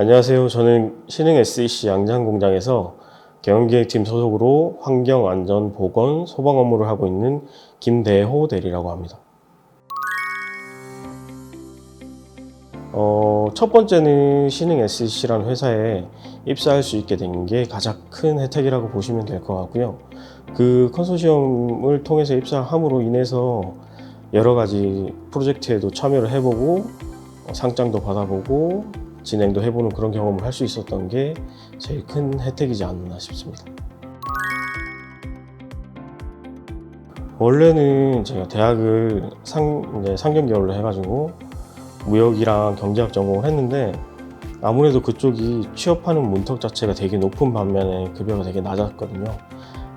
안녕하세요. 저는 신흥 SEC 양산공장에서 경영기획팀 소속으로 환경, 안전, 보건, 소방 업무를 하고 있는 김대호 대리라고 합니다. 첫 번째는 신흥 SEC라는 회사에 입사할 수 있게 된 게 가장 큰 혜택이라고 보시면 될 것 같고요. 그 컨소시엄을 통해서 입사함으로 인해서 여러 가지 프로젝트에도 참여를 해보고 상장도 받아보고 진행도 해보는 그런 경험을 할 수 있었던 게 제일 큰 혜택이지 않나 싶습니다. 원래는 제가 대학을 상경계열로 해가지고 무역이랑 경제학 전공을 했는데 아무래도 그쪽이 취업하는 문턱 자체가 되게 높은 반면에 급여가 되게 낮았거든요.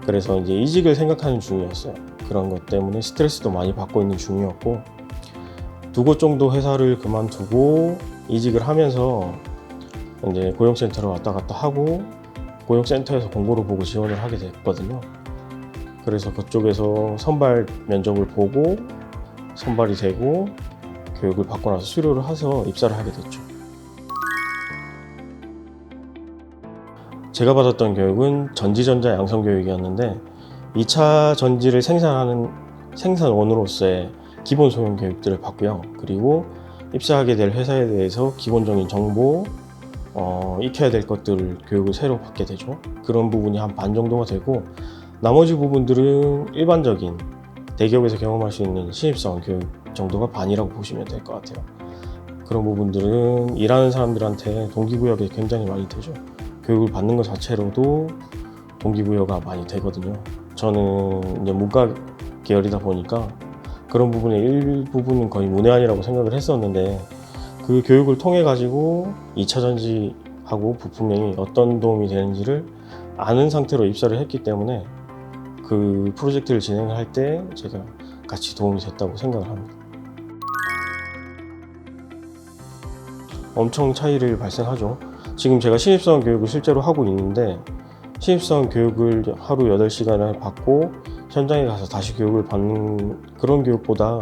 그래서 이제 이직을 생각하는 중이었어요. 그런 것 때문에 스트레스도 많이 받고 있는 중이었고, 2곳 정도 회사를 그만두고 이직을 하면서 이제 고용센터를 왔다 갔다 하고 고용센터에서 공고를 보고 지원을 하게 됐거든요. 그래서 그쪽에서 선발 면접을 보고 선발이 되고 교육을 받고 나서 수료를 해서 입사를 하게 됐죠. 제가 받았던 교육은 전지전자 양성교육이었는데 2차 전지를 생산하는 생산원으로서의 기본 소형 교육들을 받고요. 그리고 입사하게 될 회사에 대해서 기본적인 정보, 익혀야 될 것들을 교육을 새로 받게 되죠. 그런 부분이 한 반 정도가 되고, 나머지 부분들은 일반적인 대기업에서 경험할 수 있는 신입사원 교육 정도가 반이라고 보시면 될 것 같아요. 그런 부분들은 일하는 사람들한테 동기부여가 굉장히 많이 되죠. 교육을 받는 것 자체로도 동기부여가 많이 되거든요. 저는 이제 문과 계열이다 보니까 그런 부분의 일부분은 거의 문외한이라고 생각을 했었는데, 그 교육을 통해 가지고 2차 전지하고 부품명이 어떤 도움이 되는지를 아는 상태로 입사를 했기 때문에 그 프로젝트를 진행할 때 제가 같이 도움이 됐다고 생각을 합니다. 엄청 차이를 발생하죠. 지금 제가 신입사원 교육을 실제로 하고 있는데, 신입사원 교육을 하루 8시간을 받고 현장에 가서 다시 교육을 받는 그런 교육보다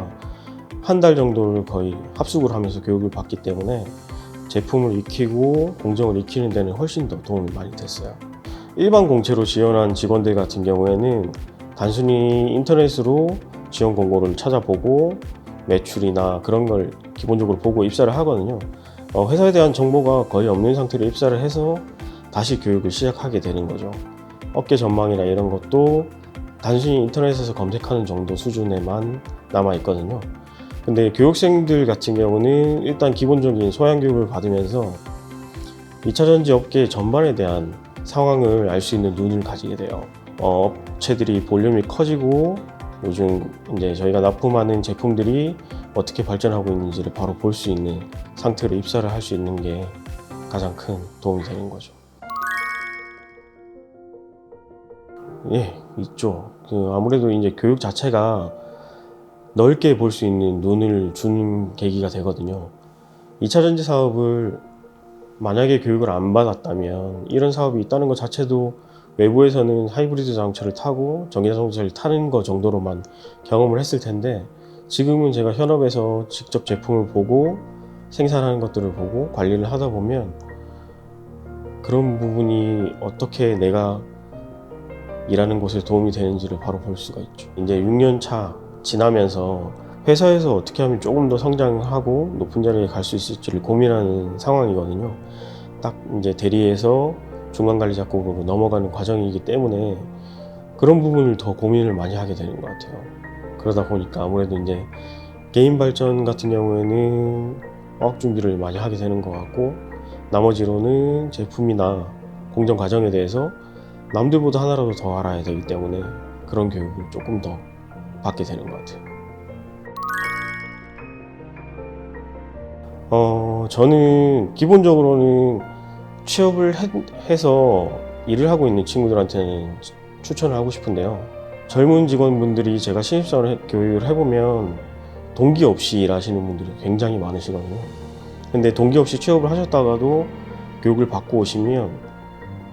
한 달 정도를 거의 합숙을 하면서 교육을 받기 때문에 제품을 익히고 공정을 익히는 데는 훨씬 더 도움이 많이 됐어요. 일반 공채로 지원한 직원들 같은 경우에는 단순히 인터넷으로 지원 공고를 찾아보고 매출이나 그런 걸 기본적으로 보고 입사를 하거든요. 회사에 대한 정보가 거의 없는 상태로 입사를 해서 다시 교육을 시작하게 되는 거죠. 업계 전망이나 이런 것도 단순히 인터넷에서 검색하는 정도 수준에만 남아 있거든요. 근데 교육생들 같은 경우는 일단 기본적인 소양 교육을 받으면서 2차 전지 업계 전반에 대한 상황을 알 수 있는 눈을 가지게 돼요. 업체들이 볼륨이 커지고 요즘 이제 저희가 납품하는 제품들이 어떻게 발전하고 있는지를 바로 볼 수 있는 상태로 입사를 할 수 있는 게 가장 큰 도움이 되는 거죠. 예, 있죠. 아무래도 이제 교육 자체가 넓게 볼 수 있는 눈을 주는 계기가 되거든요. 2차 전지 사업을 만약에 교육을 안 받았다면 이런 사업이 있다는 것 자체도 외부에서는 하이브리드 자동차를 타고 전기차 자동차를 타는 것 정도로만 경험을 했을 텐데, 지금은 제가 현업에서 직접 제품을 보고 생산하는 것들을 보고 관리를 하다 보면 그런 부분이 어떻게 내가 일하는 곳에 도움이 되는지를 바로 볼 수가 있죠. 이제 6년 차 지나면서 회사에서 어떻게 하면 조금 더 성장하고 높은 자리에 갈 수 있을지를 고민하는 상황이거든요. 딱 이제 대리에서 중간관리 작급으로 넘어가는 과정이기 때문에 그런 부분을 더 고민을 많이 하게 되는 것 같아요. 그러다 보니까 아무래도 이제 개인 발전 같은 경우에는 어학 준비를 많이 하게 되는 것 같고, 나머지로는 제품이나 공정 과정에 대해서 남들보다 하나라도 더 알아야 되기 때문에 그런 교육을 조금 더 받게 되는 것 같아요. 저는 기본적으로는 취업을 해서 일을 하고 있는 친구들한테는 추천을 하고 싶은데요. 젊은 직원분들이 제가 신입사원 교육을 해보면 동기 없이 일하시는 분들이 굉장히 많으시거든요. 근데 동기 없이 취업을 하셨다가도 교육을 받고 오시면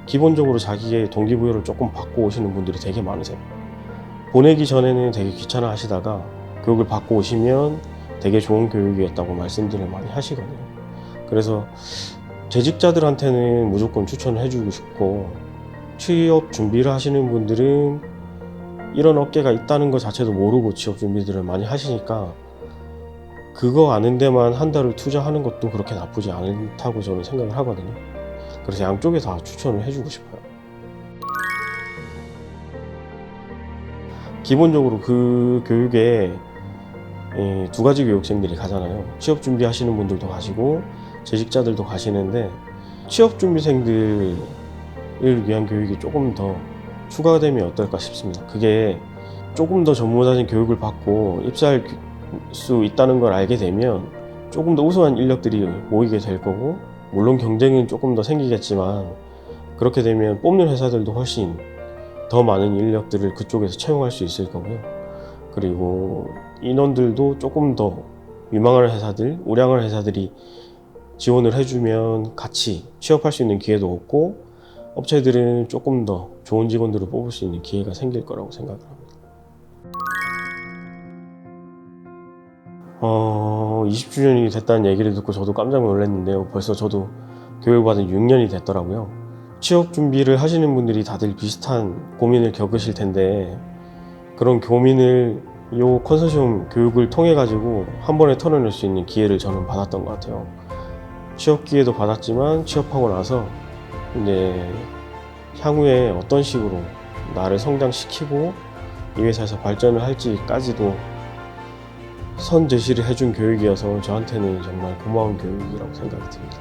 기본적으로 자기의 동기부여를 조금 받고 오시는 분들이 되게 많으세요. 보내기 전에는 되게 귀찮아 하시다가 교육을 받고 오시면 되게 좋은 교육이었다고 말씀들을 많이 하시거든요. 그래서 재직자들한테는 무조건 추천을 해주고 싶고, 취업 준비를 하시는 분들은 이런 업계가 있다는 것 자체도 모르고 취업 준비들을 많이 하시니까 그거 아는 데만 한 달을 투자하는 것도 그렇게 나쁘지 않다고 저는 생각을 하거든요. 그래서 양쪽에 다 추천을 해주고 싶어요. 기본적으로 그 교육에 두 가지 교육생들이 가잖아요. 취업 준비하시는 분들도 가시고 재직자들도 가시는데, 취업 준비생들을 위한 교육이 조금 더 추가되면 어떨까 싶습니다. 그게 조금 더 전문화된 교육을 받고 입사할 수 있다는 걸 알게 되면 조금 더 우수한 인력들이 모이게 될 거고, 물론 경쟁은 조금 더 생기겠지만 그렇게 되면 뽑는 회사들도 훨씬 더 많은 인력들을 그쪽에서 채용할 수 있을 거고요. 그리고 인원들도 조금 더 유망한 회사들, 우량한 회사들이 지원을 해주면 같이 취업할 수 있는 기회도 없고, 업체들은 조금 더 좋은 직원들을 뽑을 수 있는 기회가 생길 거라고 생각을 합니다. 20주년이 됐다는 얘기를 듣고 저도 깜짝 놀랐는데요. 벌써 저도 교육받은 6년이 됐더라고요. 취업 준비를 하시는 분들이 다들 비슷한 고민을 겪으실 텐데, 그런 고민을 이 컨소시엄 교육을 통해 가지고 한 번에 털어낼 수 있는 기회를 저는 받았던 것 같아요. 취업 기회도 받았지만 취업하고 나서 이제 향후에 어떤 식으로 나를 성장시키고 이 회사에서 발전을 할지까지도 선 제시를 해준 교육이어서 저한테는 정말 고마운 교육이라고 생각이 듭니다.